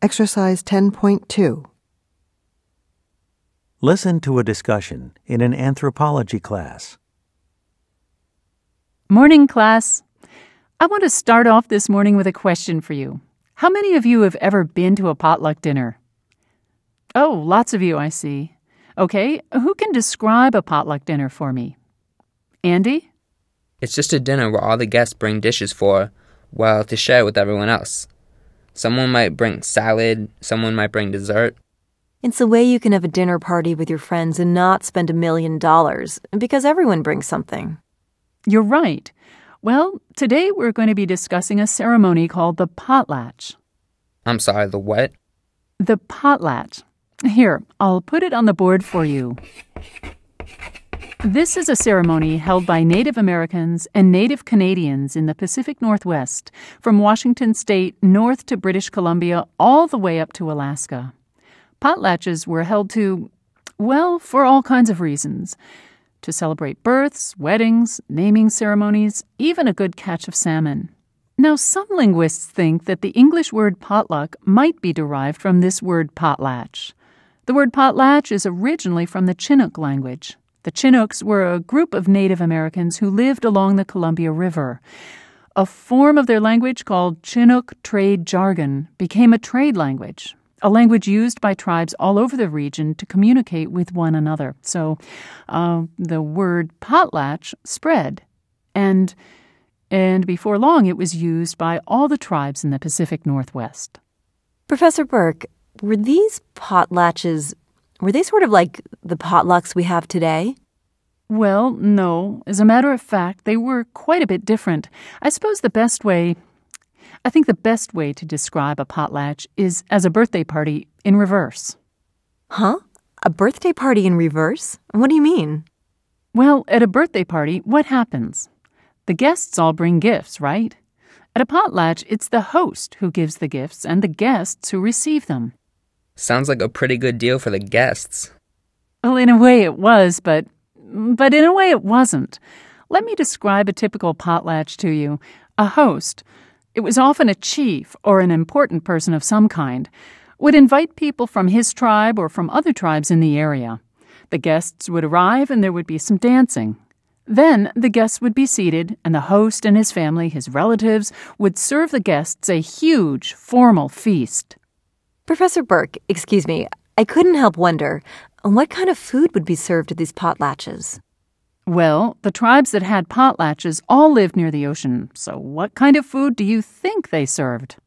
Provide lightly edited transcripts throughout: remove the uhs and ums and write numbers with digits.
Exercise 10.2. Listen to a discussion in an anthropology class. Morning, class. I want to start off this morning with a question for you. How many of you have ever been to a potluck dinner? Oh, lots of you, I see. Okay, who can describe a potluck dinner for me? Andy? It's just a dinner where all the guests bring dishes to share with everyone else. Someone might bring salad, someone might bring dessert. It's a way you can have a dinner party with your friends and not spend $1 million, because everyone brings something. You're right. Well, today we're going to be discussing a ceremony called the potlatch. I'm sorry, the what? The potlatch. Here, I'll put it on the board for you. This is a ceremony held by Native Americans and Native Canadians in the Pacific Northwest, from Washington State north to British Columbia all the way up to Alaska. Potlatches were held for all kinds of reasons. To celebrate births, weddings, naming ceremonies, even a good catch of salmon. Now, some linguists think that the English word potluck might be derived from this word potlatch. The word potlatch is originally from the Chinook language. The Chinooks were a group of Native Americans who lived along the Columbia River. A form of their language called Chinook trade jargon became a trade language, a language used by tribes all over the region to communicate with one another. So the word potlatch spread, and before long it was used by all the tribes in the Pacific Northwest. Professor Burke, were these potlatches, were they sort of like the potlucks we have today? Well, no. As a matter of fact, they were quite a bit different. I think the best way to describe a potlatch is as a birthday party in reverse. Huh? A birthday party in reverse? What do you mean? Well, at a birthday party, what happens? The guests all bring gifts, right? At a potlatch, it's the host who gives the gifts and the guests who receive them. Sounds like a pretty good deal for the guests. Well, in a way it was, but in a way it wasn't. Let me describe a typical potlatch to you. A host, it was often a chief or an important person of some kind, would invite people from his tribe or from other tribes in the area. The guests would arrive and there would be some dancing. Then the guests would be seated, and the host and his family, his relatives, would serve the guests a huge, formal feast. Professor Burke, excuse me, I couldn't help wonder, what kind of food would be served at these potlatches? Well, the tribes that had potlatches all lived near the ocean, so what kind of food do you think they served?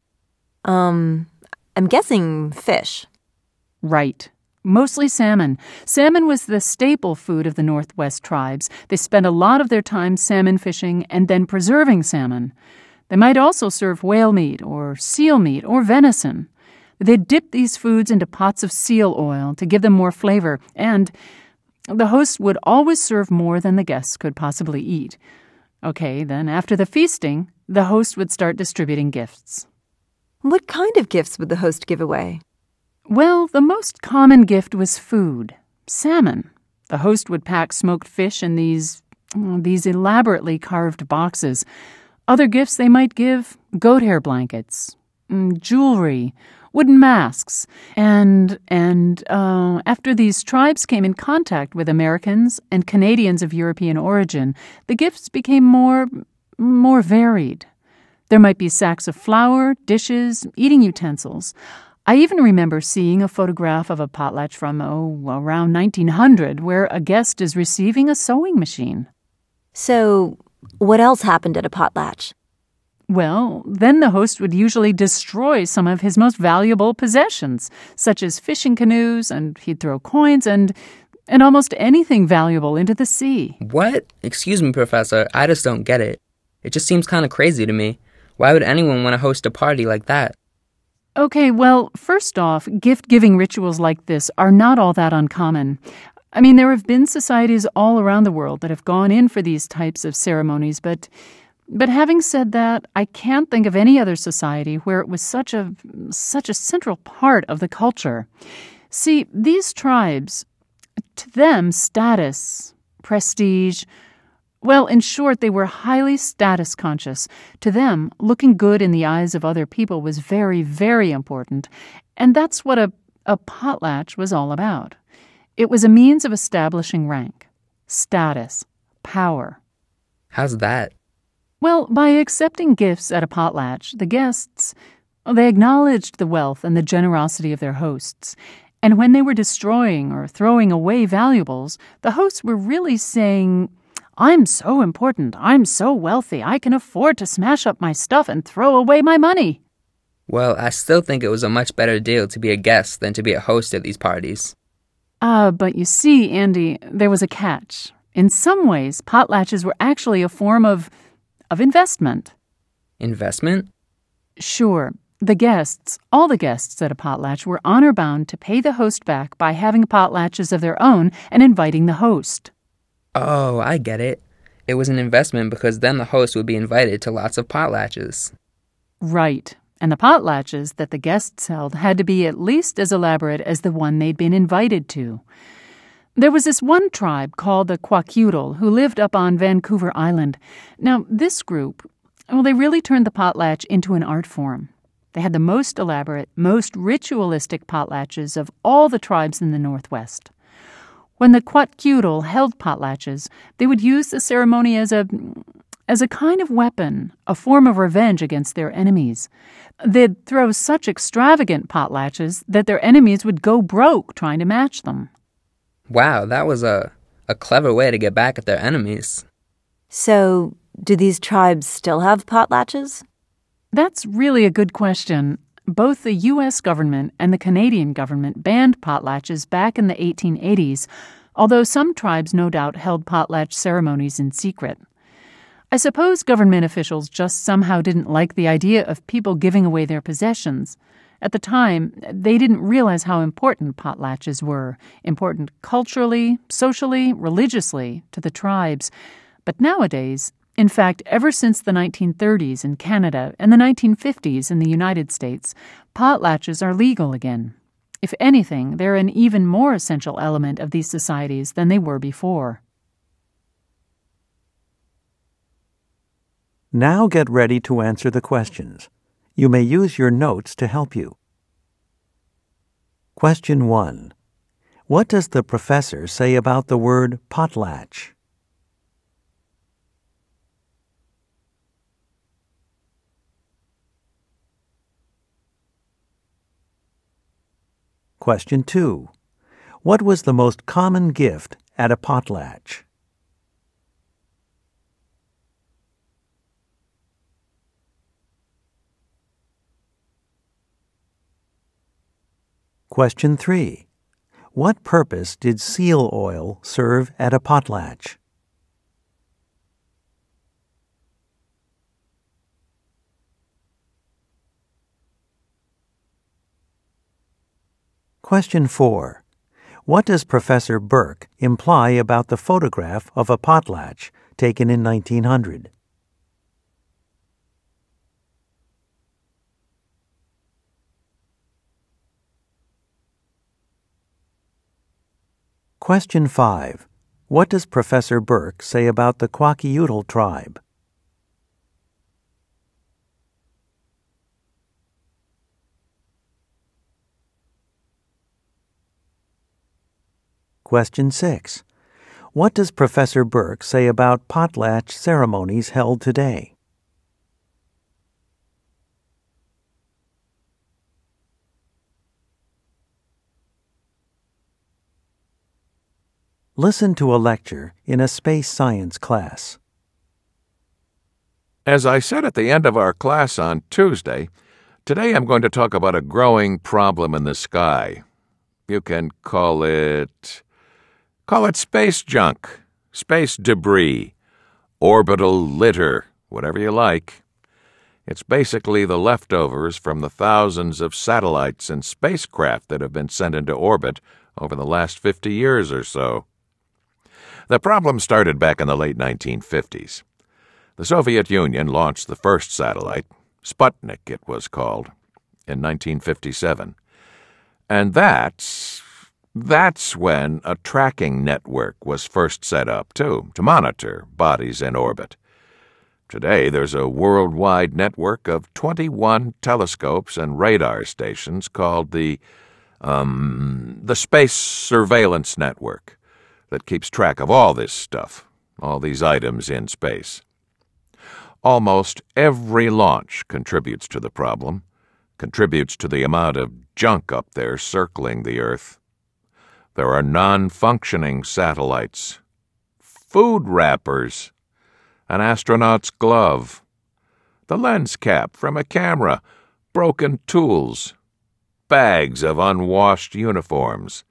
I'm guessing fish. Right. Mostly salmon. Salmon was the staple food of the Northwest tribes. They spent a lot of their time salmon fishing and then preserving salmon. They might also serve whale meat or seal meat or venison. They'd dip these foods into pots of seal oil to give them more flavor, and the host would always serve more than the guests could possibly eat. Okay, then after the feasting, the host would start distributing gifts. What kind of gifts would the host give away? Well, the most common gift was food, salmon. The host would pack smoked fish in these elaborately carved boxes. Other gifts they might give: goat hair blankets, jewelry, wooden masks, and after these tribes came in contact with Americans and Canadians of European origin, the gifts became more varied. There might be sacks of flour, dishes, eating utensils. I even remember seeing a photograph of a potlatch from, around 1900, where a guest is receiving a sewing machine. So, what else happened at a potlatch? Well, then the host would usually destroy some of his most valuable possessions, such as fishing canoes, and he'd throw coins and almost anything valuable into the sea. What? Excuse me, Professor, I just don't get it. It just seems kind of crazy to me. Why would anyone want to host a party like that? Okay, well, first off, gift-giving rituals like this are not all that uncommon. I mean, there have been societies all around the world that have gone in for these types of ceremonies, but having said that, I can't think of any other society where it was such a central part of the culture. See, these tribes, to them, status, prestige, Well, in short, they were highly status conscious. To them, looking good in the eyes of other people was very, very important, and that's what a potlatch was all about. It was a means of establishing rank, status, power. How's that? Well, by accepting gifts at a potlatch, the guests, they acknowledged the wealth and the generosity of their hosts. And when they were destroying or throwing away valuables, the hosts were really saying, "I'm so important, I'm so wealthy, I can afford to smash up my stuff and throw away my money." Well, I still think it was a much better deal to be a guest than to be a host at these parties. But you see, Andy, there was a catch. In some ways, potlatches were actually a form of investment. Investment? Sure. All the guests at a potlatch were honor-bound to pay the host back by having potlatches of their own and inviting the host. Oh, I get it. It was an investment because then the host would be invited to lots of potlatches. Right. And the potlatches that the guests held had to be at least as elaborate as the one they'd been invited to. There was this one tribe called the Kwakiutl who lived up on Vancouver Island. Now, this group, they really turned the potlatch into an art form. They had the most elaborate, most ritualistic potlatches of all the tribes in the Northwest. When the Kwakiutl held potlatches, they would use the ceremony as a kind of weapon, a form of revenge against their enemies. They'd throw such extravagant potlatches that their enemies would go broke trying to match them. Wow, that was a clever way to get back at their enemies. So, do these tribes still have potlatches? That's really a good question. Both the U.S. government and the Canadian government banned potlatches back in the 1880s, although some tribes no doubt held potlatch ceremonies in secret. I suppose government officials just somehow didn't like the idea of people giving away their possessions. At the time, they didn't realize how important potlatches were, important culturally, socially, religiously to the tribes. But nowadays, in fact, ever since the 1930s in Canada and the 1950s in the United States, potlatches are legal again. If anything, they're an even more essential element of these societies than they were before. Now get ready to answer the questions. You may use your notes to help you. Question 1. What does the professor say about the word potlatch? Question 2. What was the most common gift at a potlatch? Question 3. What purpose did seal oil serve at a potlatch? Question 4. What does Professor Burke imply about the photograph of a potlatch taken in 1900? Question 5. What does Professor Burke say about the Kwakiutl tribe? Question 6. What does Professor Burke say about potlatch ceremonies held today? Listen to a lecture in a space science class. As I said at the end of our class on Tuesday, today I'm going to talk about a growing problem in the sky. You can call it space junk, space debris, orbital litter, whatever you like. It's basically the leftovers from the thousands of satellites and spacecraft that have been sent into orbit over the last 50 years or so. The problem started back in the late 1950s. The Soviet Union launched the first satellite, Sputnik it was called, in 1957. And that's That's when a tracking network was first set up, too, to monitor bodies in orbit. Today, there's a worldwide network of 21 telescopes and radar stations called the Space Surveillance Network that keeps track of all this stuff, all these items in space. Almost every launch contributes to the problem, contributes to the amount of junk up there circling the Earth. There are non-functioning satellites, food wrappers, an astronaut's glove, the lens cap from a camera, broken tools, bags of unwashed uniforms.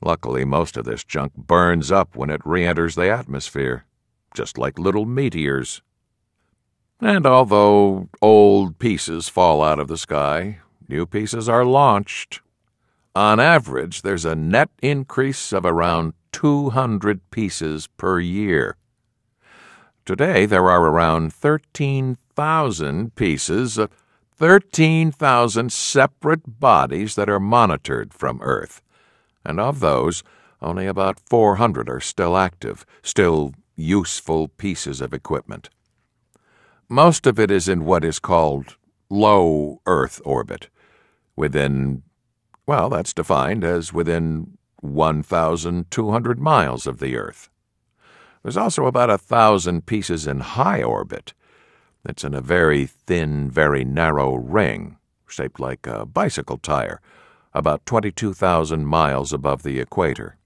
Luckily, most of this junk burns up when it re-enters the atmosphere, just like little meteors. And although old pieces fall out of the sky, new pieces are launched. On average, there's a net increase of around 200 pieces per year. Today, there are around 13,000 pieces, 13,000 separate bodies that are monitored from Earth. And of those, only about 400 are still active, still useful pieces of equipment. Most of it is in what is called low Earth orbit, that's defined as within 1,200 miles of the Earth. There's also about 1,000 pieces in high orbit. It's in a very thin, very narrow ring, shaped like a bicycle tire, about 22,000 miles above the equator.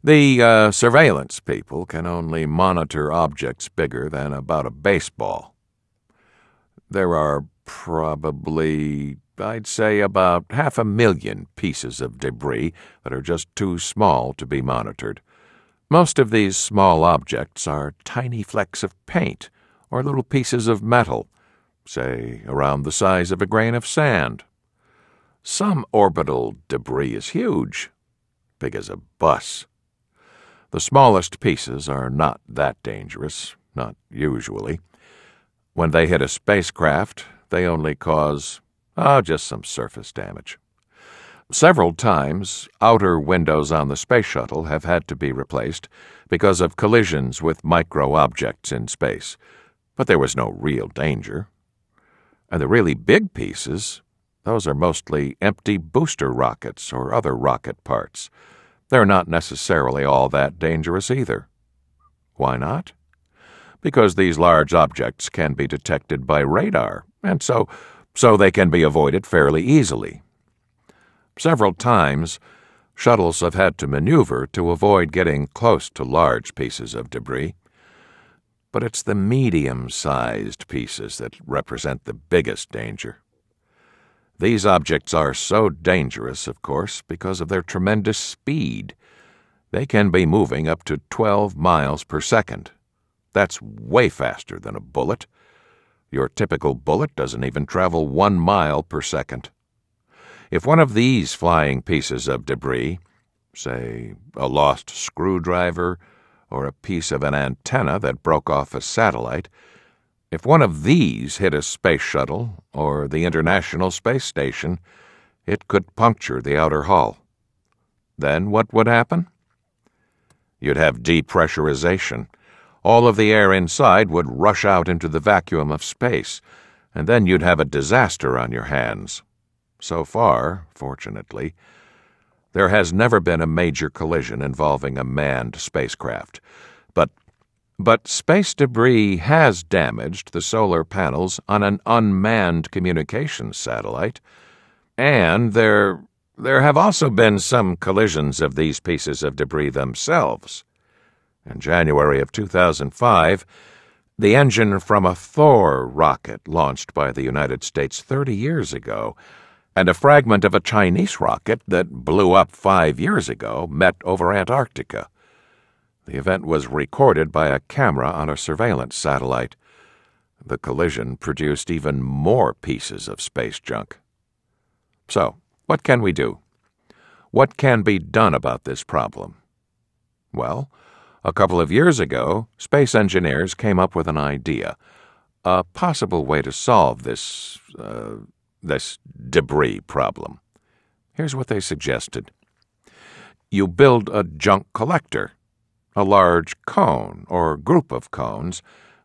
The surveillance people can only monitor objects bigger than about a baseball. There are probably, I'd say, about 500,000 pieces of debris that are just too small to be monitored. Most of these small objects are tiny flecks of paint or little pieces of metal, say around the size of a grain of sand. Some orbital debris is huge, big as a bus. The smallest pieces are not that dangerous, not usually. When they hit a spacecraft, they only cause, just some surface damage. Several times, outer windows on the space shuttle have had to be replaced because of collisions with micro-objects in space, but there was no real danger. And the really big pieces, those are mostly empty booster rockets or other rocket parts. They're not necessarily all that dangerous either. Why not? Because these large objects can be detected by radar, and so they can be avoided fairly easily. Several times, shuttles have had to maneuver to avoid getting close to large pieces of debris. But it's the medium-sized pieces that represent the biggest danger. These objects are so dangerous, of course, because of their tremendous speed. They can be moving up to 12 miles per second. That's way faster than a bullet. Your typical bullet doesn't even travel 1 mile per second. If one of these flying pieces of debris, say a lost screwdriver or a piece of an antenna that broke off a satellite, if one of these hit a space shuttle or the International Space Station, it could puncture the outer hull. Then what would happen? You'd have depressurization. All of the air inside would rush out into the vacuum of space, and then you'd have a disaster on your hands. So far, fortunately, there has never been a major collision involving a manned spacecraft. But space debris has damaged the solar panels on an unmanned communications satellite, and there have also been some collisions of these pieces of debris themselves. In January of 2005, the engine from a Thor rocket launched by the United States 30 years ago and a fragment of a Chinese rocket that blew up 5 years ago met over Antarctica. The event was recorded by a camera on a surveillance satellite. The collision produced even more pieces of space junk. So, what can we do? What can be done about this problem? Well, a couple of years ago, space engineers came up with an idea, a possible way to solve this debris problem. Here's what they suggested. You build a junk collector, a large cone or group of cones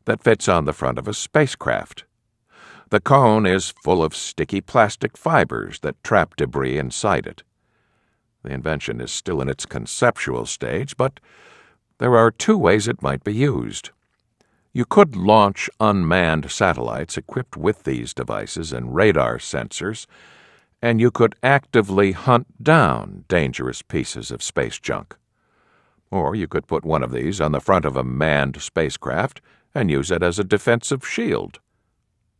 that fits on the front of a spacecraft. The cone is full of sticky plastic fibers that trap debris inside it. The invention is still in its conceptual stage, but there are two ways it might be used. You could launch unmanned satellites equipped with these devices and radar sensors, and you could actively hunt down dangerous pieces of space junk. Or you could put one of these on the front of a manned spacecraft and use it as a defensive shield.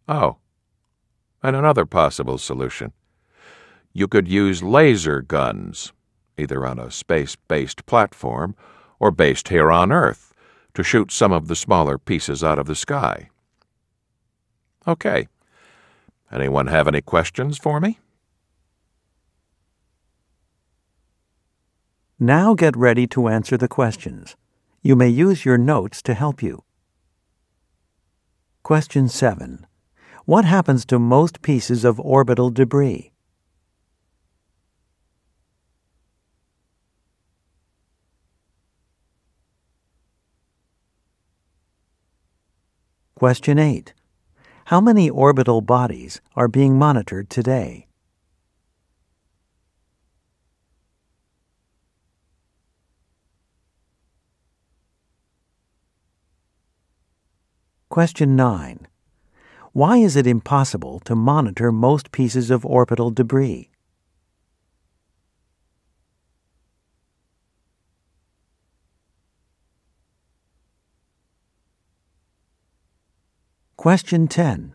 Oh, and another possible solution. You could use laser guns, either on a space-based platform or based here on Earth, to shoot some of the smaller pieces out of the sky. Okay. Anyone have any questions for me? Now get ready to answer the questions. You may use your notes to help you. Question 7. What happens to most pieces of orbital debris? Question 8. How many orbital bodies are being monitored today? Question 9. Why is it impossible to monitor most pieces of orbital debris? Question 10.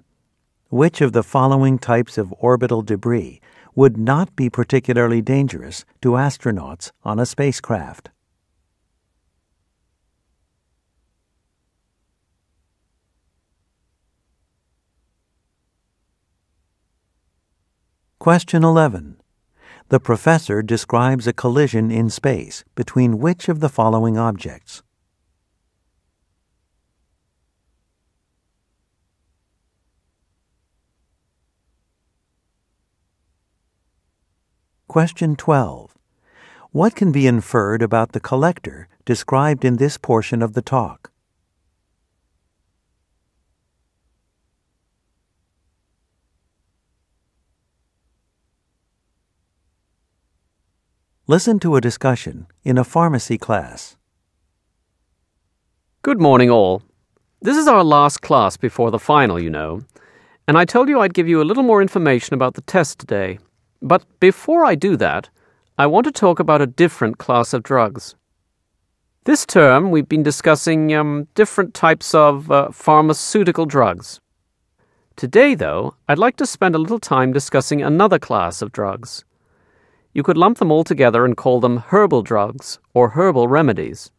Which of the following types of orbital debris would not be particularly dangerous to astronauts on a spacecraft? Question 11. The professor describes a collision in space between which of the following objects? Question 12. What can be inferred about the collector described in this portion of the talk? Listen to a discussion in a pharmacy class. Good morning, all. This is our last class before the final, you know, and I told you I'd give you a little more information about the test today. But before I do that, I want to talk about a different class of drugs. This term, we've been discussing different types of pharmaceutical drugs. Today, though, I'd like to spend a little time discussing another class of drugs. You could lump them all together and call them herbal drugs or herbal remedies.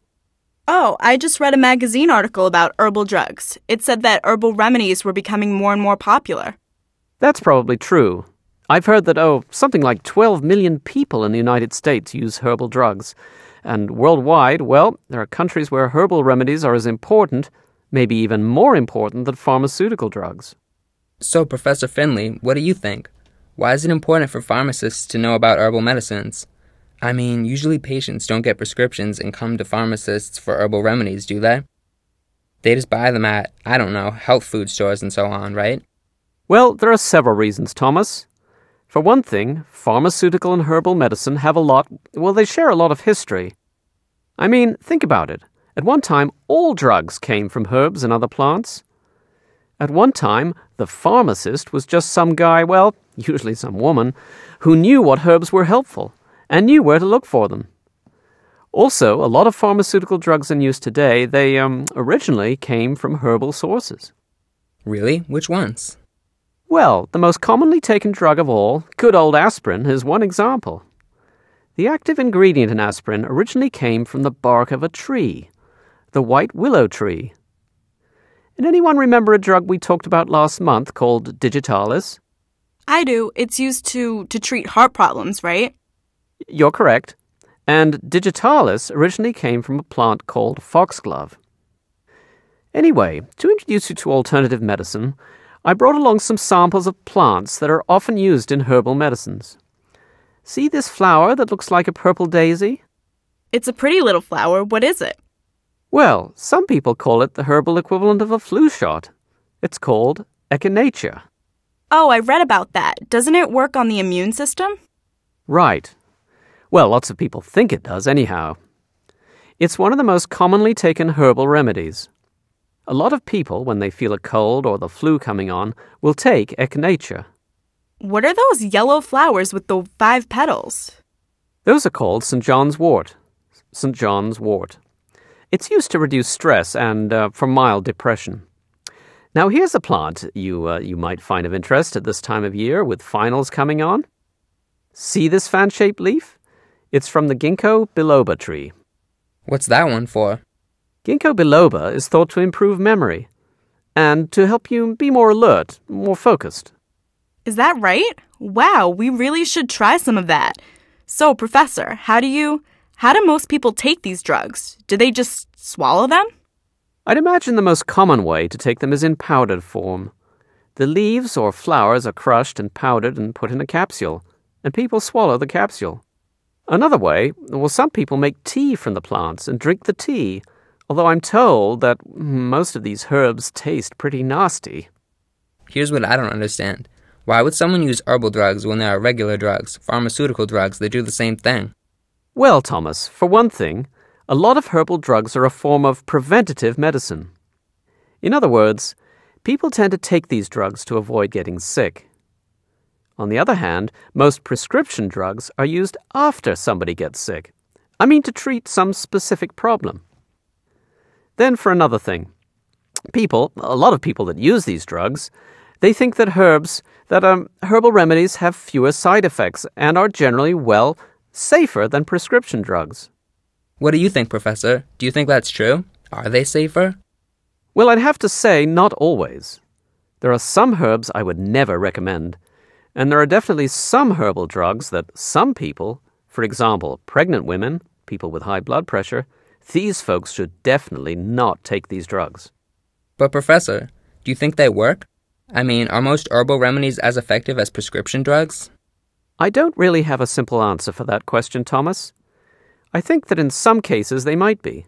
Oh, I just read a magazine article about herbal drugs. It said that herbal remedies were becoming more and more popular. That's probably true. I've heard that, something like 12 million people in the United States use herbal drugs. And worldwide, well, there are countries where herbal remedies are as important, maybe even more important than pharmaceutical drugs. So, Professor Finley, what do you think? Why is it important for pharmacists to know about herbal medicines? I mean, usually patients don't get prescriptions and come to pharmacists for herbal remedies, do they? They just buy them at, health food stores and so on, right? Well, there are several reasons, Thomas. For one thing, pharmaceutical and herbal medicine they share a lot of history. I mean, think about it. At one time, all drugs came from herbs and other plants. At one time, the pharmacist was just some guy, usually some woman, who knew what herbs were helpful and knew where to look for them. Also, a lot of pharmaceutical drugs in use today, they originally came from herbal sources. Really? Which ones? Well, the most commonly taken drug of all, good old aspirin, is one example. The active ingredient in aspirin originally came from the bark of a tree, the white willow tree. And anyone remember a drug we talked about last month called digitalis? I do. It's used to treat heart problems, right? You're correct. And digitalis originally came from a plant called foxglove. Anyway, to introduce you to alternative medicine, I brought along some samples of plants that are often used in herbal medicines. See this flower that looks like a purple daisy? It's a pretty little flower. What is it? Well, some people call it the herbal equivalent of a flu shot. It's called echinacea. Oh, I read about that. Doesn't it work on the immune system? Right. Well, lots of people think it does anyhow. It's one of the most commonly taken herbal remedies. A lot of people, when they feel a cold or the flu coming on, will take echinacea. What are those yellow flowers with the 5 petals? Those are called St. John's wort. St. John's wort. It's used to reduce stress and for mild depression. Now here's a plant you might find of interest at this time of year with finals coming on. See this fan-shaped leaf? It's from the ginkgo biloba tree. What's that one for? Ginkgo biloba is thought to improve memory and to help you be more alert, more focused. Is that right? Wow, we really should try some of that. So, Professor, how do most people take these drugs? Do they just swallow them? I'd imagine the most common way to take them is in powdered form. The leaves or flowers are crushed and powdered and put in a capsule, and people swallow the capsule. Another way, well, some people make tea from the plants and drink the tea, although I'm told that most of these herbs taste pretty nasty. Here's what I don't understand. Why would someone use herbal drugs when there are regular drugs, pharmaceutical drugs that do the same thing? Well, Thomas, for one thing, a lot of herbal drugs are a form of preventative medicine. In other words, people tend to take these drugs to avoid getting sick. On the other hand, most prescription drugs are used after somebody gets sick. I mean, to treat some specific problem. Then for another thing, a lot of people that use these drugs, they think that herbal remedies have fewer side effects and are generally, safer than prescription drugs. What do you think, Professor? Do you think that's true? Are they safer? Well, I'd have to say not always. There are some herbs I would never recommend, and there are definitely some herbal drugs that some people, for example, pregnant women, people with high blood pressure, these folks should definitely not take these drugs. But Professor, do you think they work? I mean, are most herbal remedies as effective as prescription drugs? I don't really have a simple answer for that question, Thomas. I think that in some cases they might be.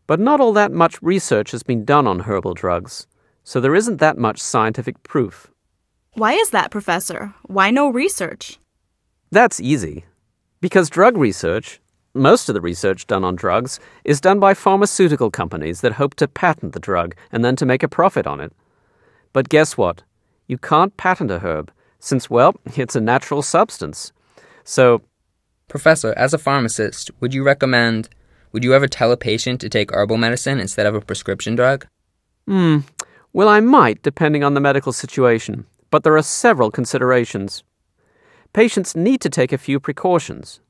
But not all that much research has been done on herbal drugs, so there isn't that much scientific proof. Why is that, Professor? Why no research? That's easy. Because drug research, most of the research done on drugs, is done by pharmaceutical companies that hope to patent the drug and then to make a profit on it. But guess what? You can't patent a herb, since, it's a natural substance. So, Professor, as a pharmacist, would you ever tell a patient to take herbal medicine instead of a prescription drug? Well, I might, depending on the medical situation, but there are several considerations. Patients need to take a few precautions.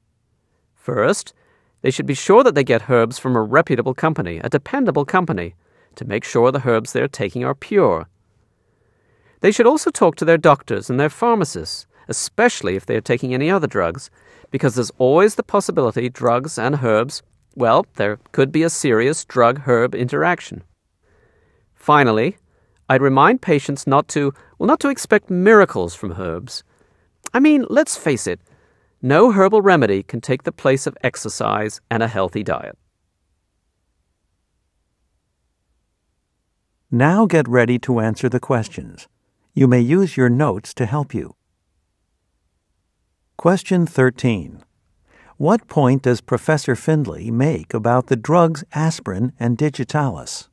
First, they should be sure that they get herbs from a reputable company, a dependable company, to make sure the herbs they're taking are pure. They should also talk to their doctors and their pharmacists, especially if they are taking any other drugs, because there's always the possibility drugs and herbs, there could be a serious drug-herb interaction. Finally, I'd remind patients not to expect miracles from herbs. I mean, let's face it, no herbal remedy can take the place of exercise and a healthy diet. Now get ready to answer the questions. You may use your notes to help you. Question 13. What point does Professor Findlay make about the drugs aspirin and digitalis?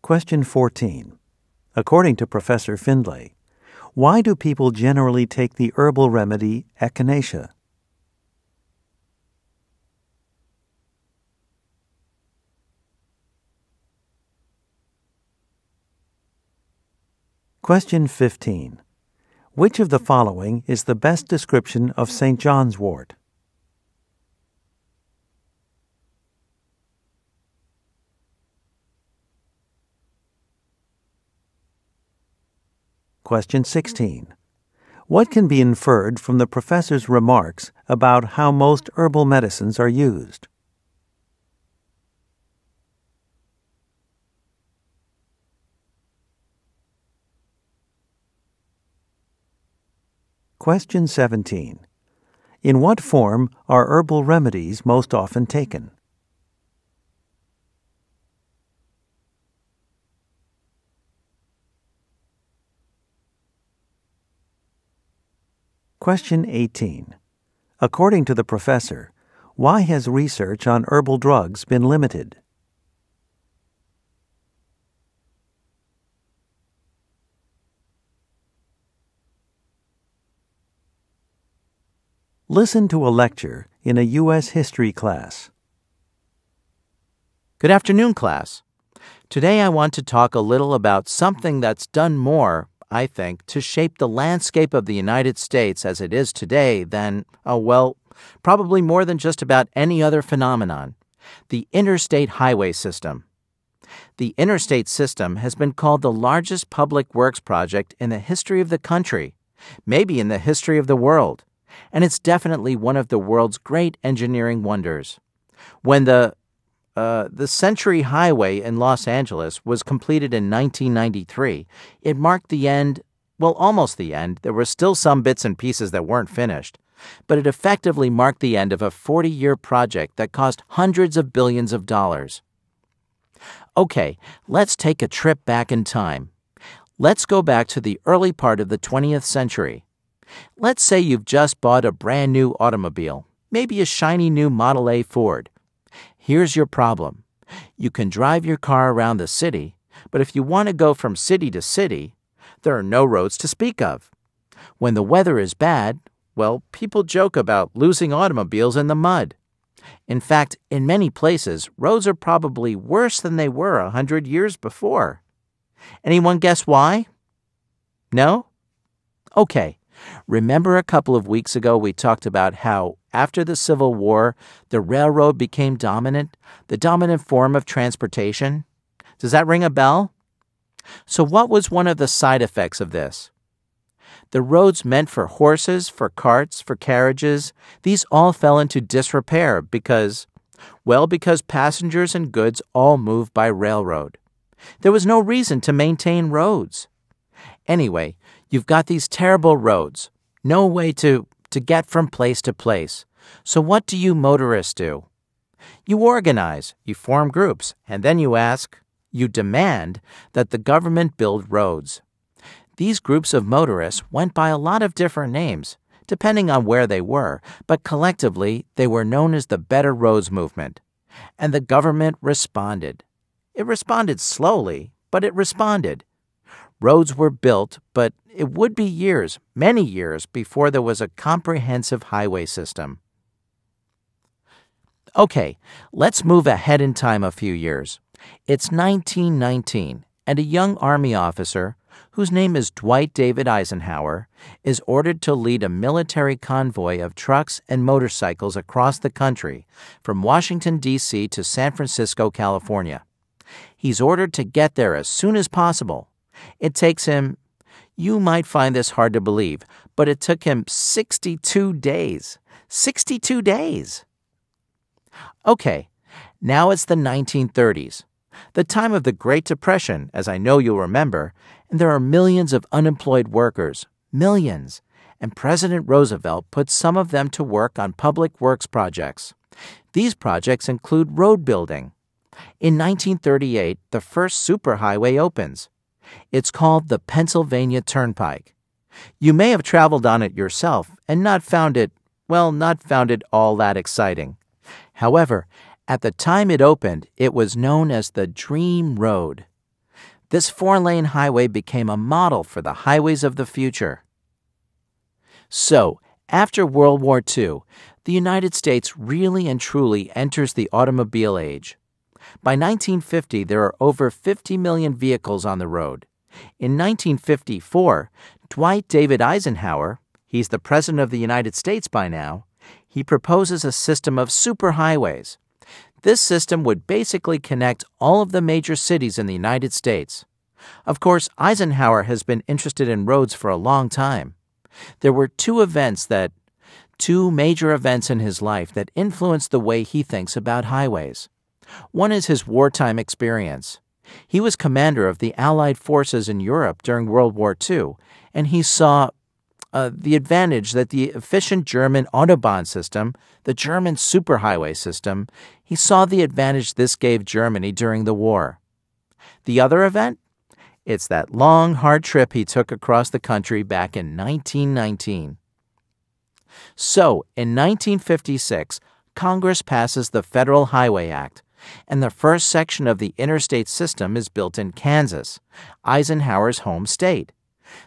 Question 14. According to Professor Findlay, why do people generally take the herbal remedy echinacea? Question 15. Which of the following is the best description of St. John's wort? Question 16. What can be inferred from the professor's remarks about how most herbal medicines are used? Question 17. In what form are herbal remedies most often taken? Question 18. According to the professor, why has research on herbal drugs been limited? Listen to a lecture in a U.S. history class. Good afternoon, class. Today I want to talk a little about something that's done more, I think, to shape the landscape of the United States as it is today than, probably more than just about any other phenomenon: the interstate highway system. The interstate system has been called the largest public works project in the history of the country, maybe in the history of the world, and it's definitely one of the world's great engineering wonders. When the Century Highway in Los Angeles was completed in 1993, it marked the end, almost the end. There were still some bits and pieces that weren't finished, but it effectively marked the end of a 40-year project that cost hundreds of billions of dollars. Okay, let's take a trip back in time. Let's go back to the early part of the 20th century. Let's say you've just bought a brand new automobile, maybe a shiny new Model A Ford. Here's your problem. You can drive your car around the city, but if you want to go from city to city, there are no roads to speak of. When the weather is bad, people joke about losing automobiles in the mud. In fact, in many places, roads are probably worse than they were 100 years before. Anyone guess why? No? Okay. Remember a couple of weeks ago we talked about how, after the Civil War, the railroad became dominant, the dominant form of transportation? Does that ring a bell? So what was one of the side effects of this? The roads meant for horses, for carts, for carriages, these all fell into disrepair because passengers and goods all moved by railroad. There was no reason to maintain roads. Anyway, you've got these terrible roads, no way to get from place to place. So what do you motorists do? You organize, you form groups, and then you demand that the government build roads. These groups of motorists went by a lot of different names, depending on where they were, but collectively they were known as the Better Roads Movement. And the government responded. It responded slowly, but it responded. Roads were built, but it would be years, many years, before there was a comprehensive highway system. Okay, let's move ahead in time a few years. It's 1919, and a young Army officer, whose name is Dwight David Eisenhower, is ordered to lead a military convoy of trucks and motorcycles across the country from Washington, D.C. to San Francisco, California. He's ordered to get there as soon as possible. It takes him, you might find this hard to believe, but it took him 62 days. 62 days! Okay, now it's the 1930s, the time of the Great Depression, as I know you'll remember, and there are millions of unemployed workers, millions, and President Roosevelt put some of them to work on public works projects. These projects include road building. In 1938, the first superhighway opens. It's called the Pennsylvania Turnpike. You may have traveled on it yourself and not found it all that exciting. However, at the time it opened, it was known as the Dream Road. This 4-lane highway became a model for the highways of the future. So, after World War II, the United States really and truly enters the automobile age. By 1950, there are over 50 million vehicles on the road. In 1954, Dwight David Eisenhower, he's the President of the United States by now, he proposes a system of superhighways. This system would basically connect all of the major cities in the United States. Of course, Eisenhower has been interested in roads for a long time. There were two major events in his life that influenced the way he thinks about highways. One is his wartime experience. He was commander of the Allied forces in Europe during World War II, and he saw, the advantage that the efficient German Autobahn system, the German superhighway system, he saw the advantage this gave Germany during the war. The other event? It's that long, hard trip he took across the country back in 1919. So, in 1956, Congress passes the Federal Highway Act, and the first section of the interstate system is built in Kansas, Eisenhower's home state.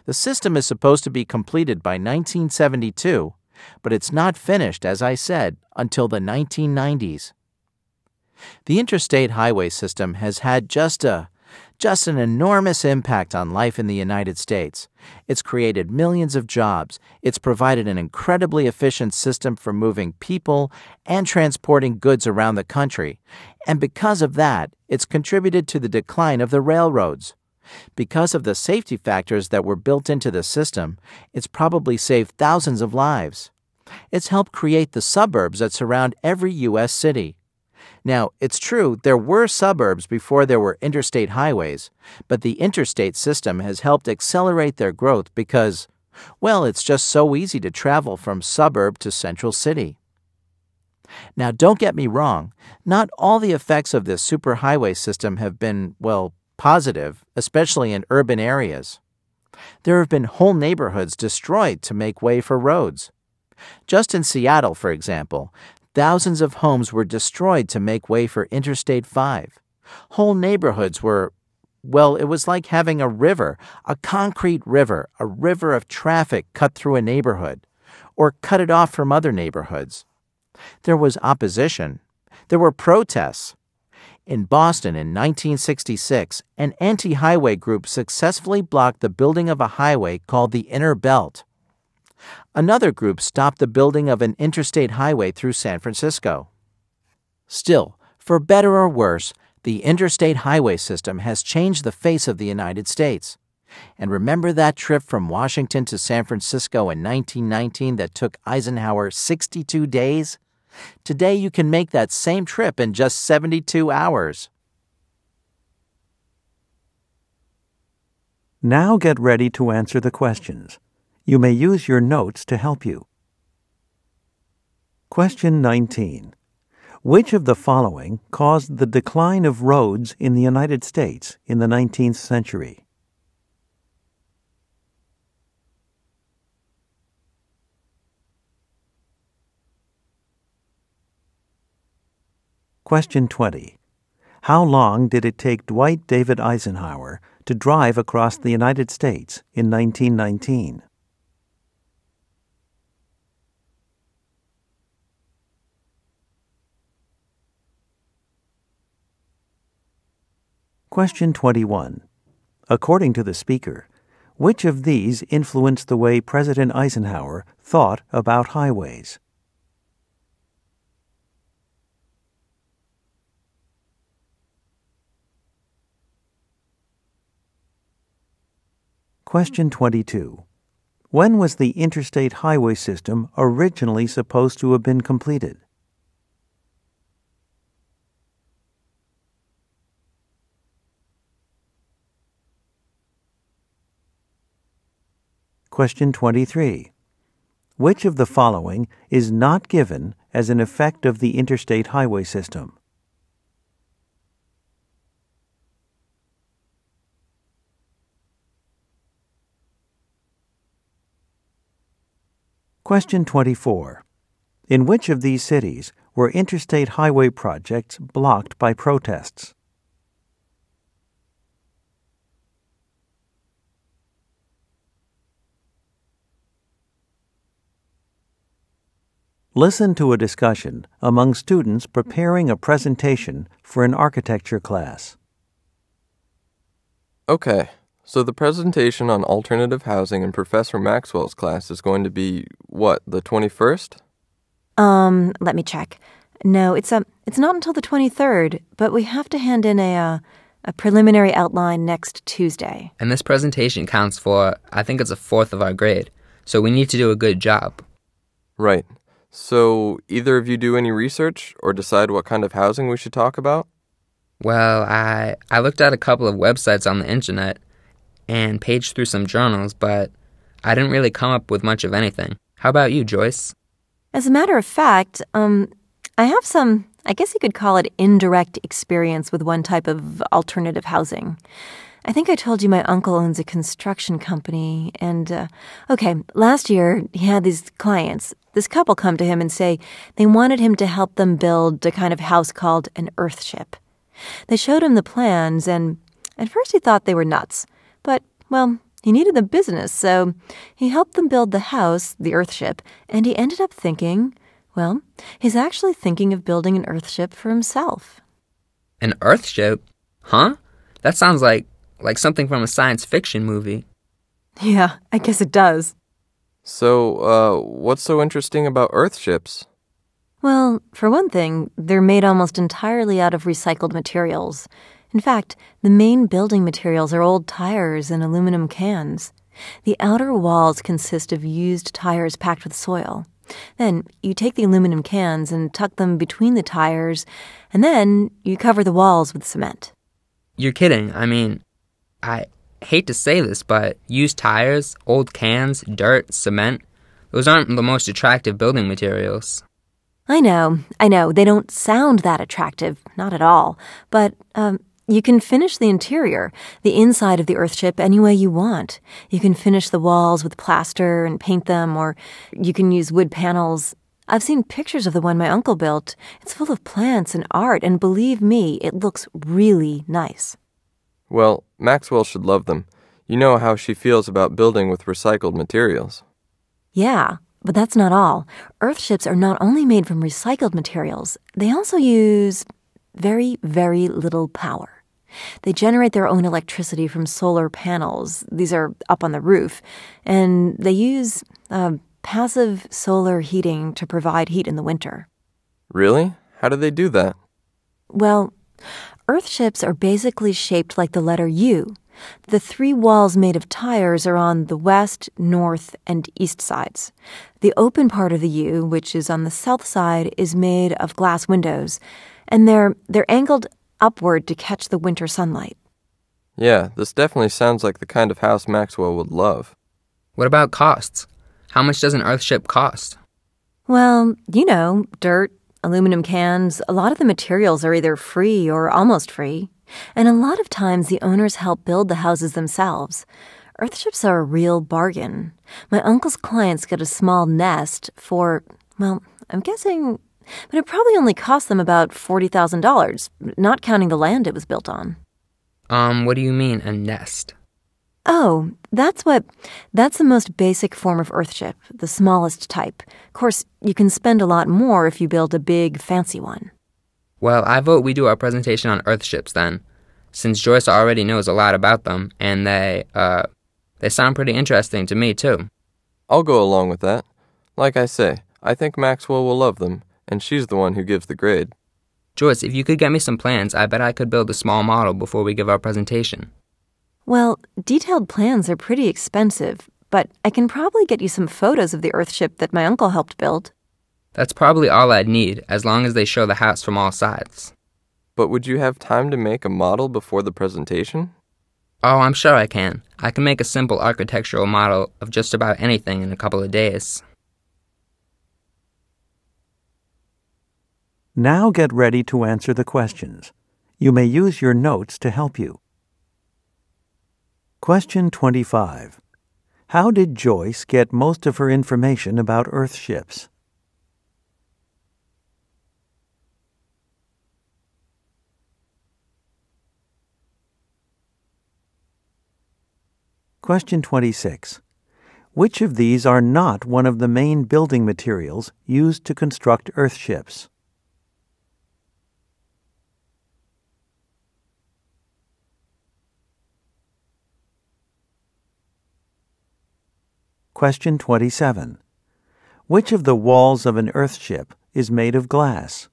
The system is supposed to be completed by 1972, but it's not finished, as I said, until the 1990s. The interstate highway system has had just an enormous impact on life in the United States. It's created millions of jobs. It's provided an incredibly efficient system for moving people and transporting goods around the country. And because of that, it's contributed to the decline of the railroads. Because of the safety factors that were built into the system, it's probably saved thousands of lives. It's helped create the suburbs that surround every U.S. city. Now, it's true there were suburbs before there were interstate highways, but the interstate system has helped accelerate their growth because, well, it's just so easy to travel from suburb to central city. Now, don't get me wrong, not all the effects of this superhighway system have been, well, positive, especially in urban areas. There have been whole neighborhoods destroyed to make way for roads. Just in Seattle, for example, thousands of homes were destroyed to make way for Interstate 5. Whole neighborhoods were, well, it was like having a river, a concrete river, a river of traffic cut through a neighborhood, or cut it off from other neighborhoods. There was opposition. There were protests. In Boston in 1966, an anti-highway group successfully blocked the building of a highway called the Inner Belt. Another group stopped the building of an interstate highway through San Francisco. Still, for better or worse, the interstate highway system has changed the face of the United States. And remember that trip from Washington to San Francisco in 1919 that took Eisenhower 62 days? Today you can make that same trip in just 72 hours. Now get ready to answer the questions. You may use your notes to help you. Question 19. Which of the following caused the decline of roads in the United States in the 19th century? Question 20. How long did it take Dwight David Eisenhower to drive across the United States in 1919? Question 21. According to the speaker, which of these influenced the way President Eisenhower thought about highways? Question 22. When was the interstate highway system originally supposed to have been completed? Question 23. Which of the following is not given as an effect of the interstate highway system? Question 24. In which of these cities were interstate highway projects blocked by protests? Listen to a discussion among students preparing a presentation for an architecture class. Okay, so the presentation on alternative housing in Professor Maxwell's class is going to be, what, the 21st? Let me check. No, it's not until the 23rd, but we have to hand in a preliminary outline next Tuesday. And this presentation counts for, I think it's a fourth of our grade, so we need to do a good job. Right. So, either of you do any research or decide what kind of housing we should talk about? Well, I looked at a couple of websites on the internet and paged through some journals, but I didn't really come up with much of anything. How about you, Joyce? As a matter of fact, I have some, I guess you could call it indirect experience with one type of alternative housing. I think I told you my uncle owns a construction company, and, last year he had these clients. This couple come to him and say they wanted him to help them build a kind of house called an earthship. They showed him the plans, and at first he thought they were nuts. But, well, he needed the business, so he helped them build the house, the earthship, and he ended up thinking, well, he's actually thinking of building an earthship for himself. An earthship? Huh? That sounds like something from a science fiction movie. Yeah, I guess it does. So, what's so interesting about earthships? Well, for one thing, they're made almost entirely out of recycled materials. In fact, the main building materials are old tires and aluminum cans. The outer walls consist of used tires packed with soil. Then you take the aluminum cans and tuck them between the tires, and then you cover the walls with cement. You're kidding. I mean, I hate to say this, but used tires, old cans, dirt, cement, those aren't the most attractive building materials. I know. They don't sound that attractive, not at all. But, you can finish the interior, the inside of the earthship, any way you want. You can finish the walls with plaster and paint them, or you can use wood panels. I've seen pictures of the one my uncle built. It's full of plants and art, and believe me, it looks really nice. Well, Maxwell should love them. You know how she feels about building with recycled materials. Yeah, but that's not all. Earthships are not only made from recycled materials, they also use very, very little power. They generate their own electricity from solar panels. These are up on the roof. And they use passive solar heating to provide heat in the winter. Really? How do they do that? Well, earthships are basically shaped like the letter U. The three walls made of tires are on the west, north, and east sides. The open part of the U, which is on the south side, is made of glass windows, and they're angled upward to catch the winter sunlight. Yeah, this definitely sounds like the kind of house Maxwell would love. What about costs? How much does an earthship cost? Well, dirt, aluminum cans, a lot of the materials are either free or almost free. And a lot of times the owners help build the houses themselves. Earthships are a real bargain. My uncle's clients get a small nest for, well, I'm guessing, but it probably only cost them about $40,000, not counting the land it was built on. What do you mean, a nest? Oh, that's the most basic form of earthship, the smallest type. Of course, you can spend a lot more if you build a big, fancy one. Well, I vote we do our presentation on earthships then, since Joyce already knows a lot about them, and they sound pretty interesting to me, too. I'll go along with that. Like I say, I think Maxwell will love them, and she's the one who gives the grade. Joyce, if you could get me some plans, I bet I could build a small model before we give our presentation. Well, detailed plans are pretty expensive, but I can probably get you some photos of the earthship that my uncle helped build. That's probably all I'd need, as long as they show the house from all sides. But would you have time to make a model before the presentation? Oh, I'm sure I can. I can make a simple architectural model of just about anything in a couple of days. Now get ready to answer the questions. You may use your notes to help you. Question 25. How did Joyce get most of her information about earthships? Question 26. Which of these are not one of the main building materials used to construct earthships? Question 27. Which of the walls of an earthship is made of glass?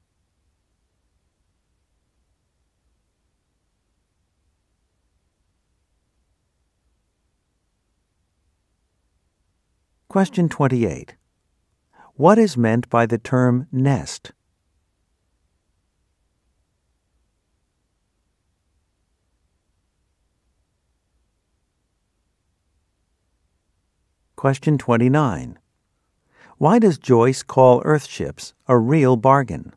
Question 28. What is meant by the term nest? Question 29. Why does Joyce call Earthships a real bargain?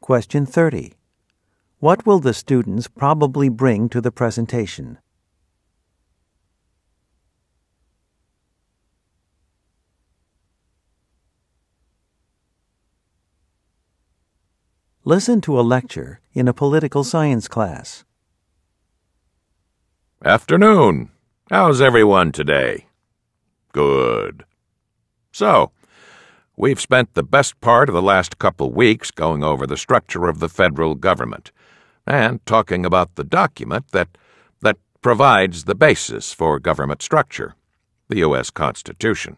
Question 30. What will the students probably bring to the presentation? Listen to a lecture in a political science class. Afternoon. How's everyone today? Good. So, we've spent the best part of the last couple weeks going over the structure of the federal government and talking about the document that provides the basis for government structure, the U.S. Constitution.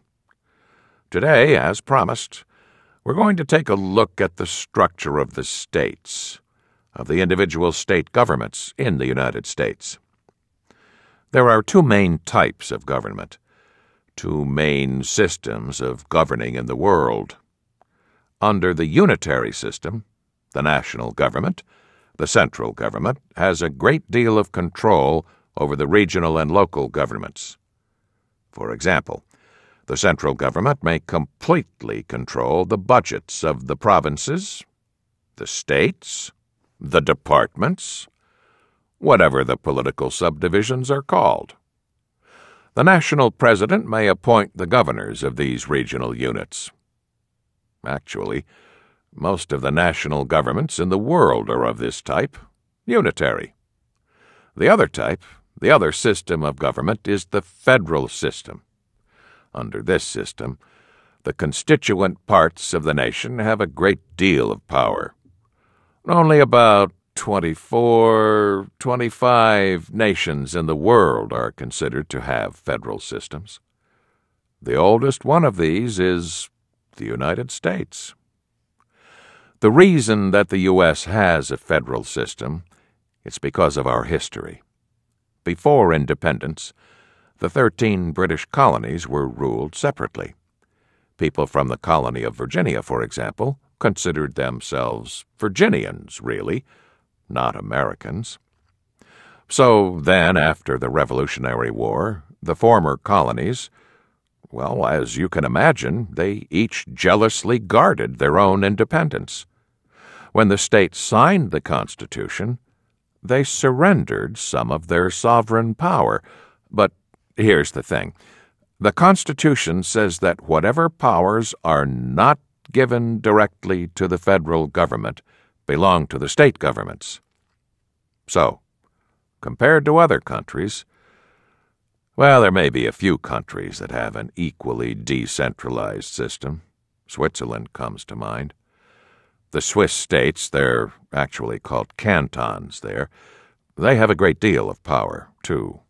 Today, as promised, we're going to take a look at the structure of the states, of the individual state governments in the United States. There are two main types of government, two main systems of governing in the world. Under the unitary system, the national government, the central government has a great deal of control over the regional and local governments. For example, the central government may completely control the budgets of the provinces, the states, the departments, whatever the political subdivisions are called. The national president may appoint the governors of these regional units. Actually, most of the national governments in the world are of this type, unitary. The other type, the other system of government, is the federal system. Under this system, the constituent parts of the nation have a great deal of power. Only about 24, 25 nations in the world are considered to have federal systems. The oldest one of these is the United States. The reason that the U.S. has a federal system is because of our history. Before independence, the 13 British colonies were ruled separately. People from the colony of Virginia, for example, considered themselves Virginians, really, not Americans. So then, after the Revolutionary War, the former colonies, well, as you can imagine, they each jealously guarded their own independence. When the states signed the Constitution, they surrendered some of their sovereign power. But here's the thing. The Constitution says that whatever powers are not given directly to the federal government belong to the state governments. So, compared to other countries, well, there may be a few countries that have an equally decentralized system. Switzerland comes to mind. The Swiss states, they're actually called cantons there, they have a great deal of power, too.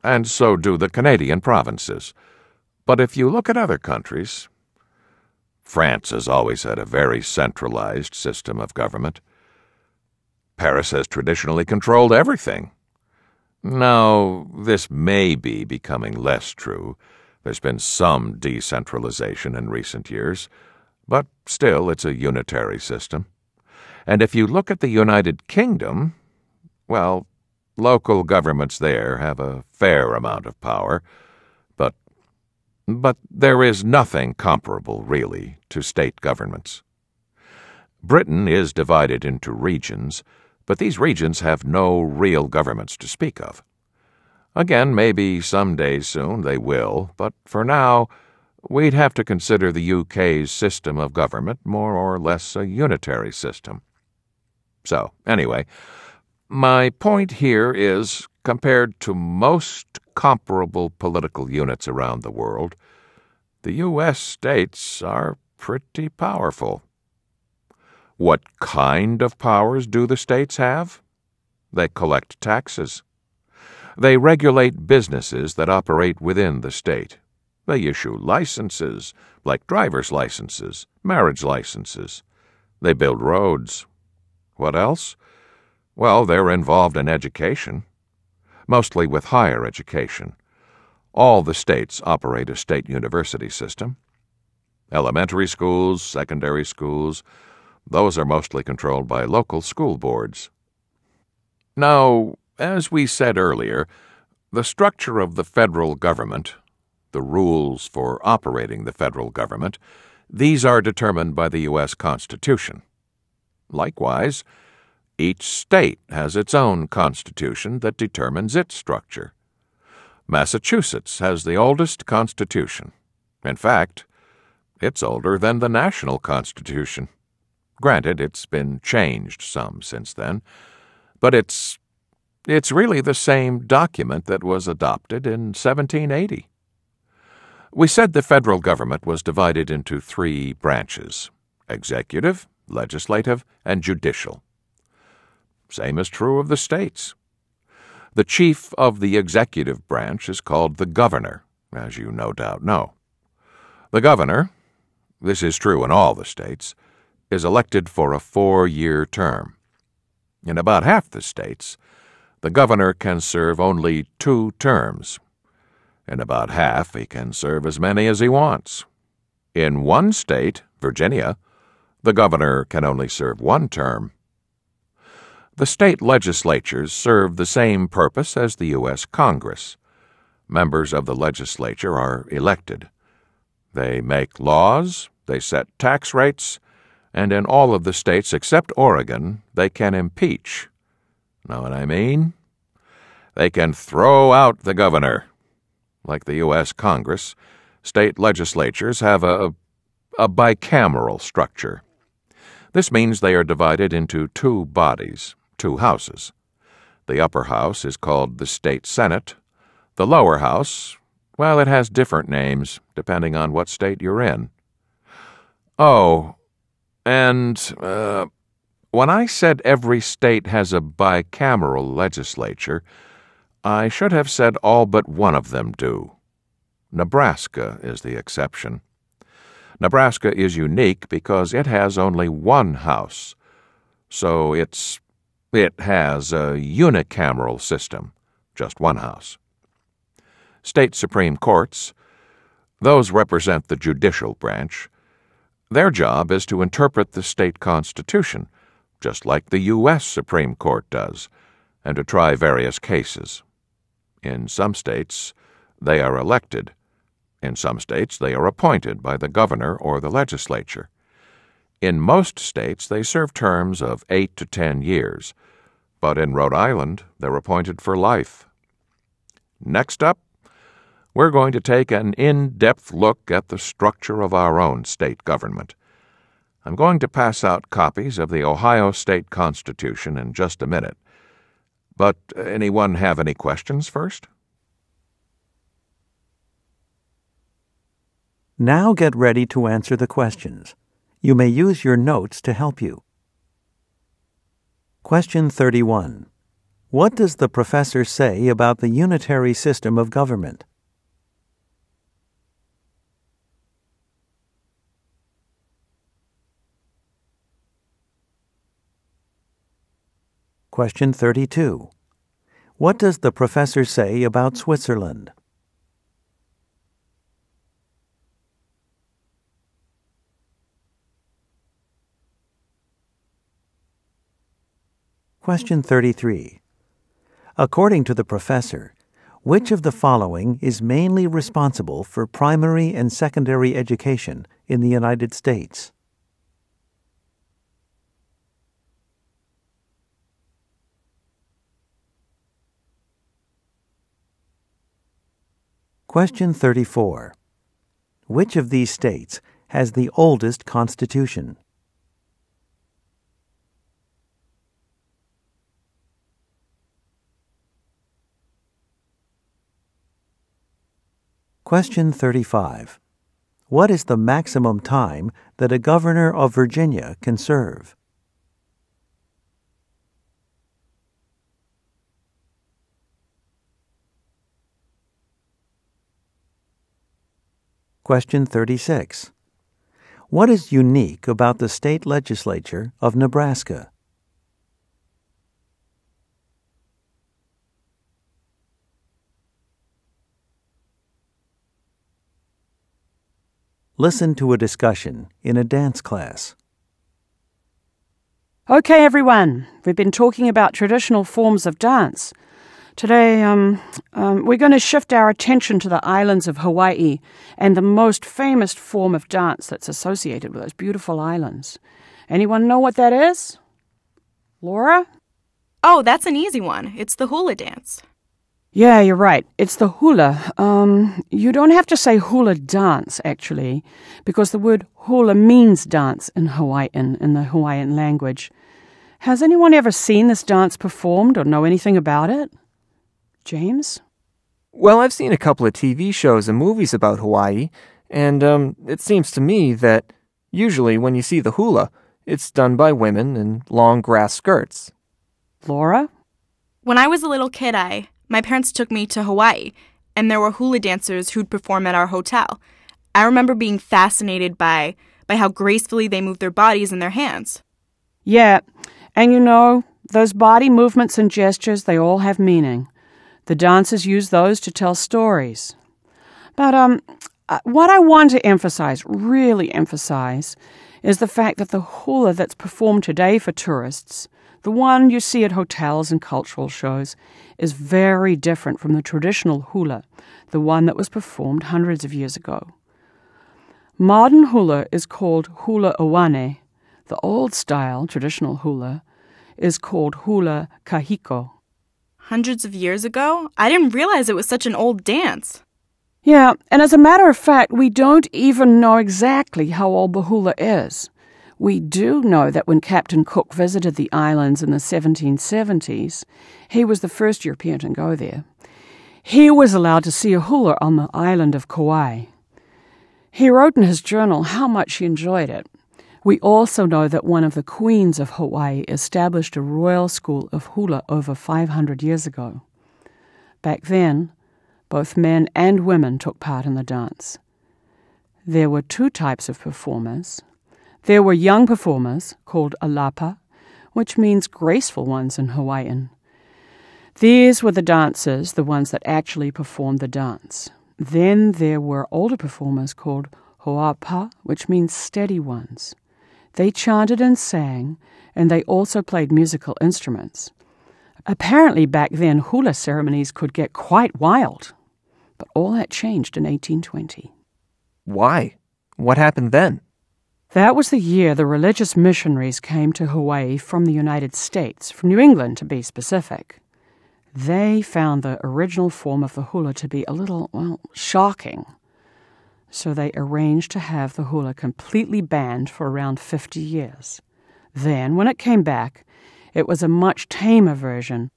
And so do the Canadian provinces. But if you look at other countries, France has always had a very centralized system of government. Paris has traditionally controlled everything. Now, this may be becoming less true. There's been some decentralization in recent years, but still it's a unitary system. And if you look at the United Kingdom, well, local governments there have a fair amount of power, but there is nothing comparable, really, to state governments. Britain is divided into regions, but these regions have no real governments to speak of. Again, maybe someday soon they will, but for now, we'd have to consider the UK's system of government more or less a unitary system. So, anyway, my point here is, compared to most comparable political units around the world, the U.S. states are pretty powerful. What kind of powers do the states have? They collect taxes. They regulate businesses that operate within the state. They issue licenses, like driver's licenses, marriage licenses. They build roads. What else? Well, they're involved in education, mostly with higher education. All the states operate a state university system. Elementary schools, secondary schools, Those are mostly controlled by local school boards. Now, as we said earlier, the structure of the federal government, the rules for operating the federal government, these are determined by the U.S. Constitution. Likewise, each state has its own constitution that determines its structure. Massachusetts has the oldest constitution. In fact, it's older than the national constitution. Granted, it's been changed some since then, but it's really the same document that was adopted in 1780. We said the federal government was divided into three branches: executive, legislative, and judicial. Same is true of the states. The chief of the executive branch is called the governor, as you no doubt know. The governor, this is true in all the states, is elected for a 4-year term. In about half the states, the governor can serve only 2 terms. In about half, he can serve as many as he wants. In one state, Virginia, the governor can only serve 1 term. The state legislatures serve the same purpose as the U.S. Congress. Members of the legislature are elected. They make laws, they set tax rates, and in all of the states except Oregon, they can impeach. Know what I mean? They can throw out the governor. Like the U.S. Congress, state legislatures have a bicameral structure. This means they are divided into 2 bodies, 2 houses. The upper house is called the state senate. The lower house, well, it has different names depending on what state you're in. Oh, and when I said every state has a bicameral legislature, I should have said all but one of them do. Nebraska is the exception. Nebraska is unique because it has only 1 house, so it has a unicameral system, just 1 house. State Supreme Courts, those represent the judicial branch. Their job is to interpret the state constitution, just like the U.S. Supreme Court does, and to try various cases. In some states, they are elected. In some states, they are appointed by the governor or the legislature. In most states, they serve terms of 8 to 10 years, but in Rhode Island, they're appointed for life. Next up, we're going to take an in-depth look at the structure of our own state government. I'm going to pass out copies of the Ohio State Constitution in just a minute. But anyone have any questions first? Now get ready to answer the questions. You may use your notes to help you. Question 31. What does the professor say about the unitary system of government? Question 32. What does the professor say about Switzerland? Question 33. According to the professor, which of the following is mainly responsible for primary and secondary education in the United States? Question 34. Which of these states has the oldest constitution? Question 35. What is the maximum time that a governor of Virginia can serve? Question 36. What is unique about the state legislature of Nebraska? Listen to a discussion in a dance class. Okay, everyone, we've been talking about traditional forms of dance. Today, we're going to shift our attention to the islands of Hawaii and the most famous form of dance that's associated with those beautiful islands. Anyone know what that is? Laura? Oh, that's an easy one. It's the hula dance. Yeah, you're right. It's the hula. You don't have to say hula dance, actually, because the word hula means dance in Hawaiian, in the Hawaiian language. Has anyone ever seen this dance performed or know anything about it? James? Well, I've seen a couple of TV shows and movies about Hawaii, and it seems to me that usually when you see the hula, it's done by women in long grass skirts. Laura? When I was a little kid, my parents took me to Hawaii, and there were hula dancers who'd perform at our hotel. I remember being fascinated by how gracefully they moved their bodies and their hands. Yeah, and you know, those body movements and gestures, they all have meaning. The dancers use those to tell stories. But what I want to emphasize, really emphasize, is the fact that the hula that's performed today for tourists, the one you see at hotels and cultural shows, is very different from the traditional hula, the one that was performed hundreds of years ago. Modern hula is called hula awane. The old-style traditional hula is called hula kahiko. Hundreds of years ago? I didn't realize it was such an old dance. Yeah, and as a matter of fact, we don't even know exactly how old the hula is. We do know that when Captain Cook visited the islands in the 1770s, he was the first European to go there. He was allowed to see a hula on the island of Kauai. He wrote in his journal how much he enjoyed it. We also know that one of the queens of Hawaii established a royal school of hula over 500 years ago. Back then, both men and women took part in the dance. There were two types of performers. There were young performers, called alapa, which means graceful ones in Hawaiian. These were the dancers, the ones that actually performed the dance. Then there were older performers called hoapa, which means steady ones. They chanted and sang, and they also played musical instruments. Apparently back then hula ceremonies could get quite wild, but all that changed in 1820. Why? What happened then? That was the year the religious missionaries came to Hawaii from the United States, from New England to be specific. They found the original form of the hula to be a little, shocking. So they arranged to have the hula completely banned for around 50 years. Then, when it came back, it was a much tamer version,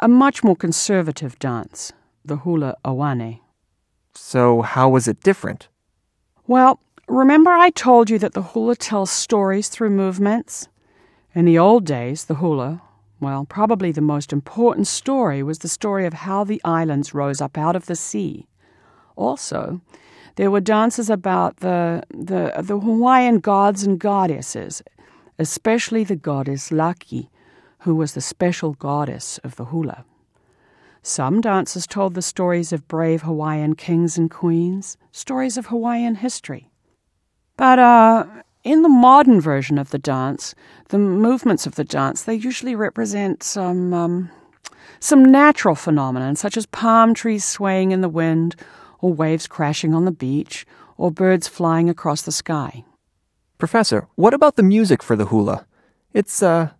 a much more conservative dance, the hula awane. So how was it different? Well, remember I told you that the hula tells stories through movements? In the old days, the hula, probably the most important story was the story of how the islands rose up out of the sea. Also, there were dances about the Hawaiian gods and goddesses, especially the goddess Laki, who was the special goddess of the hula. Some dances told the stories of brave Hawaiian kings and queens, stories of Hawaiian history. But in the modern version of the dance, the movements of the dance, they usually represent some natural phenomena, such as palm trees swaying in the wind, or waves crashing on the beach, or birds flying across the sky. Professor, what about the music for the hula? It's, a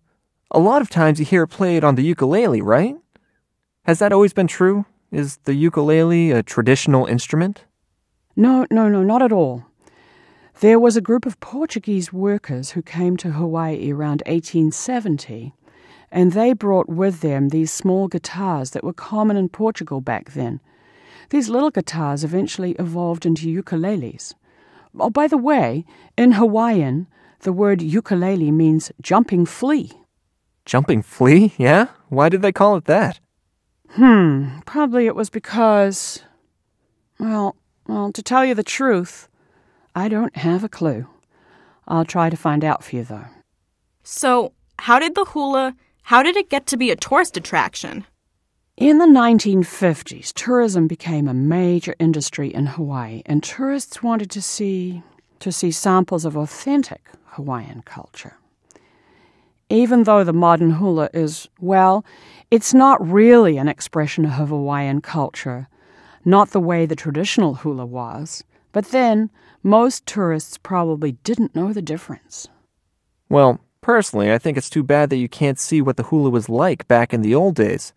lot of times you hear it played on the ukulele, right? Has that always been true? Is the ukulele a traditional instrument? No, not at all. There was a group of Portuguese workers who came to Hawaii around 1870, and they brought with them these small guitars that were common in Portugal back then. These little guitars eventually evolved into ukuleles. Oh, by the way, in Hawaiian, the word ukulele means jumping flea. Jumping flea, yeah? Why did they call it that? Probably it was because, to tell you the truth, I don't have a clue. I'll try to find out for you, though. So, how did it get to be a tourist attraction? In the 1950s, tourism became a major industry in Hawaii, and tourists wanted to see samples of authentic Hawaiian culture. even though the modern hula is, well, it's not really an expression of Hawaiian culture, not the way the traditional hula was. But then, most tourists probably didn't know the difference. Well, personally, I think it's too bad that you can't see what the hula was like back in the old days.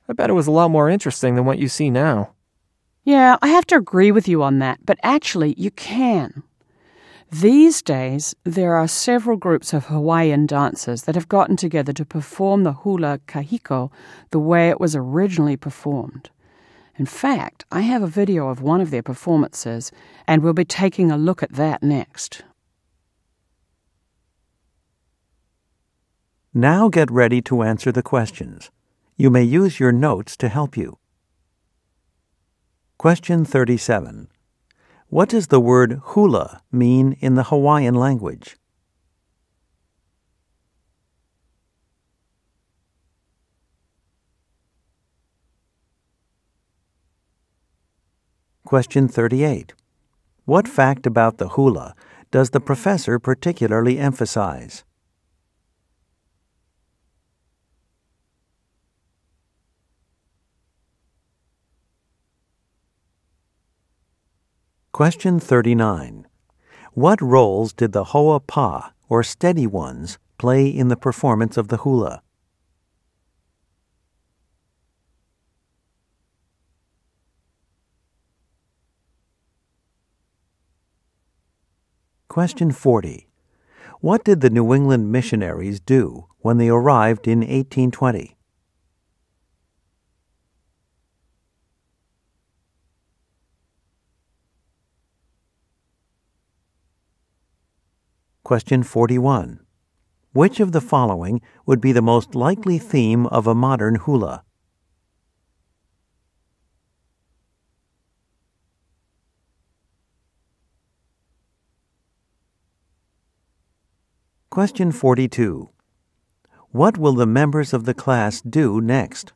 I bet it was a lot more interesting than what you see now. Yeah, I have to agree with you on that, but actually you can. These days, there are several groups of Hawaiian dancers that have gotten together to perform the hula kahiko the way it was originally performed. In fact, I have a video of one of their performances, and we'll be taking a look at that next. Now get ready to answer the questions. You may use your notes to help you. Question 37. What does the word hula mean in the Hawaiian language? Question 38. What fact about the hula does the professor particularly emphasize? Question 39. What roles did the hoa pa, or steady ones, play in the performance of the hula? Question 40. What did the New England missionaries do when they arrived in 1820? Question 41. Which of the following would be the most likely theme of a modern hula? Question 42. What will the members of the class do next?